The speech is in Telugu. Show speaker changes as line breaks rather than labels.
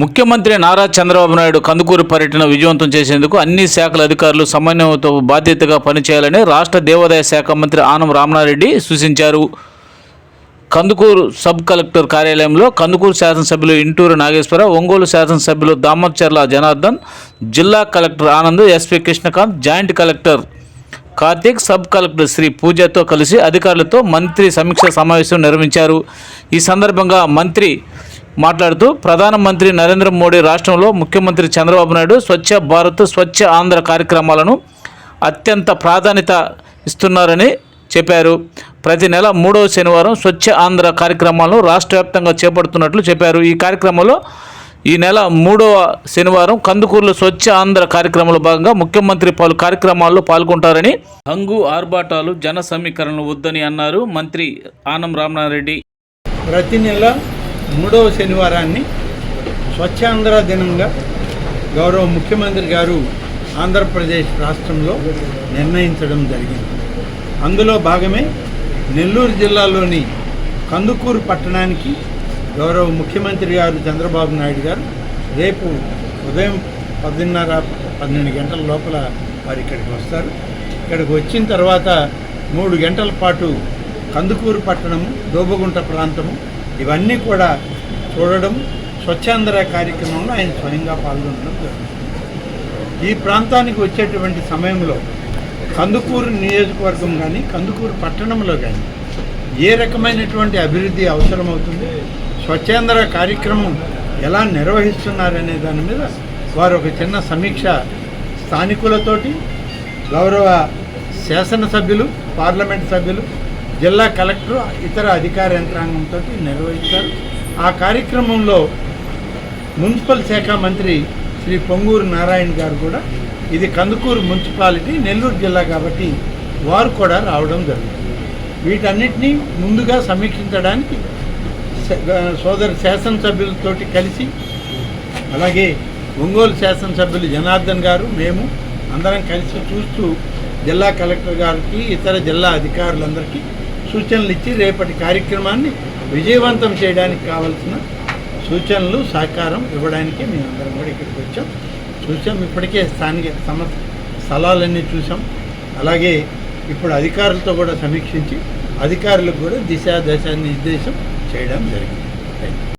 ముఖ్యమంత్రి నారా చంద్రబాబు నాయుడు కందుకూరు పర్యటన విజయవంతం చేసేందుకు అన్ని శాఖల అధికారులు సమన్వయంతో బాధ్యతగా పనిచేయాలని రాష్ట్ర దేవాదాయ శాఖ మంత్రి ఆనం రామనారెడ్డి సూచించారు. కందుకూరు సబ్ కలెక్టర్ కార్యాలయంలో కందుకూరు శాసనసభ్యులు ఇంటూరు నాగేశ్వరరావు, ఒంగోలు శాసనసభ్యులు దామర్చర్ల జనార్దన్, జిల్లా collector Anand, SP Krishnakanth, joint collector Karthik, sub collector Shri పూజతో కలిసి అధికారులతో మంత్రి సమీక్ష సమావేశం నిర్వహించారు. ఈ సందర్భంగా మంత్రి మాట్లాడుతూ ప్రధానమంత్రి నరేంద్ర మోడీ రాష్ట్రంలో ముఖ్యమంత్రి చంద్రబాబు నాయుడు స్వచ్ఛ భారత్, స్వచ్ఛ ఆంధ్ర కార్యక్రమాలను అత్యంత ప్రాధాన్యత ఇస్తున్నారని చెప్పారు. ప్రతి నెల 3వ శనివారం స్వచ్ఛ ఆంధ్ర కార్యక్రమాలను రాష్ట్ర వ్యాప్తంగా చేపడుతున్నట్లు చెప్పారు. ఈ కార్యక్రమంలో ఈ నెల 3వ శనివారం కందుకూరులో స్వచ్ఛ ఆంధ్ర కార్యక్రమంలో భాగంగా ముఖ్యమంత్రి పలు కార్యక్రమాల్లో పాల్గొంటారని, హంగు ఆర్భాటాలు, జన సమీకరణలు వద్దని అన్నారు మంత్రి ఆనం రామనారెడ్డి.
ప్రతి నెల 3వ శనివారాన్ని స్వచ్ఛాంధ్ర దినంగా గౌరవ ముఖ్యమంత్రి గారు ఆంధ్రప్రదేశ్ రాష్ట్రంలో నిర్ణయించడం జరిగింది. అందులో భాగమే నెల్లూరు జిల్లాలోని కందుకూరు పట్టణానికి గౌరవ ముఖ్యమంత్రి గారు చంద్రబాబు నాయుడు గారు రేపు ఉదయం 10:30-12 గంటల లోపల వారు ఇక్కడికి వస్తారు. ఇక్కడికి వచ్చిన తర్వాత 3 గంటల పాటు కందుకూరు పట్టణము, దోబగుంట ప్రాంతము ఇవన్నీ కూడా చూడడం, స్వచ్ఛాంధ్ర కార్యక్రమంలో ఆయన స్వయంగా పాల్గొనడం జరుగుతుంది. ఈ ప్రాంతానికి వచ్చేటువంటి సమయంలో కందుకూరు నియోజకవర్గం కానీ, కందుకూరు పట్టణంలో కానీ ఏ రకమైనటువంటి అభివృద్ధి అవసరమవుతుంది, స్వచ్ఛాంధ్ర కార్యక్రమం ఎలా నిర్వహిస్తున్నారనే దాని మీద వారు ఒక చిన్న సమీక్ష స్థానికులతోటి, గౌరవ శాసనసభ్యులు, పార్లమెంట్ సభ్యులు, జిల్లా కలెక్టర్, ఇతర అధికార యంత్రాంగంతో నిర్వహిస్తారు. ఆ కార్యక్రమంలో మున్సిపల్ శాఖ మంత్రి శ్రీ పొంగూరు నారాయణ గారు కూడా, ఇది కందుకూరు మున్సిపాలిటీ, నెల్లూరు జిల్లా కాబట్టి వారు కూడా రావడం జరుగుతుంది. వీటన్నిటినీ ముందుగా సమీక్షించడానికి సోదరు శాసనసభ్యులతోటి కలిసి, అలాగే ఒంగోలు శాసనసభ్యులు జనార్దన్ గారు, మేము అందరం కలిసి చూస్తూ జిల్లా కలెక్టర్ గారికి, ఇతర జిల్లా అధికారులందరికీ సూచనలు ఇచ్చి రేపటి కార్యక్రమాన్ని విజయవంతం చేయడానికి కావాల్సిన సూచనలు, సహకారం ఇవ్వడానికి మేమందరం కూడా ఇక్కడికి చూసాం. ఇప్పటికే స్థానిక స్థలాలన్నీ చూసాం. అలాగే ఇప్పుడు అధికారులతో కూడా సమీక్షించి అధికారులకు కూడా దిశా నిర్దేశం చేయడం జరిగింది.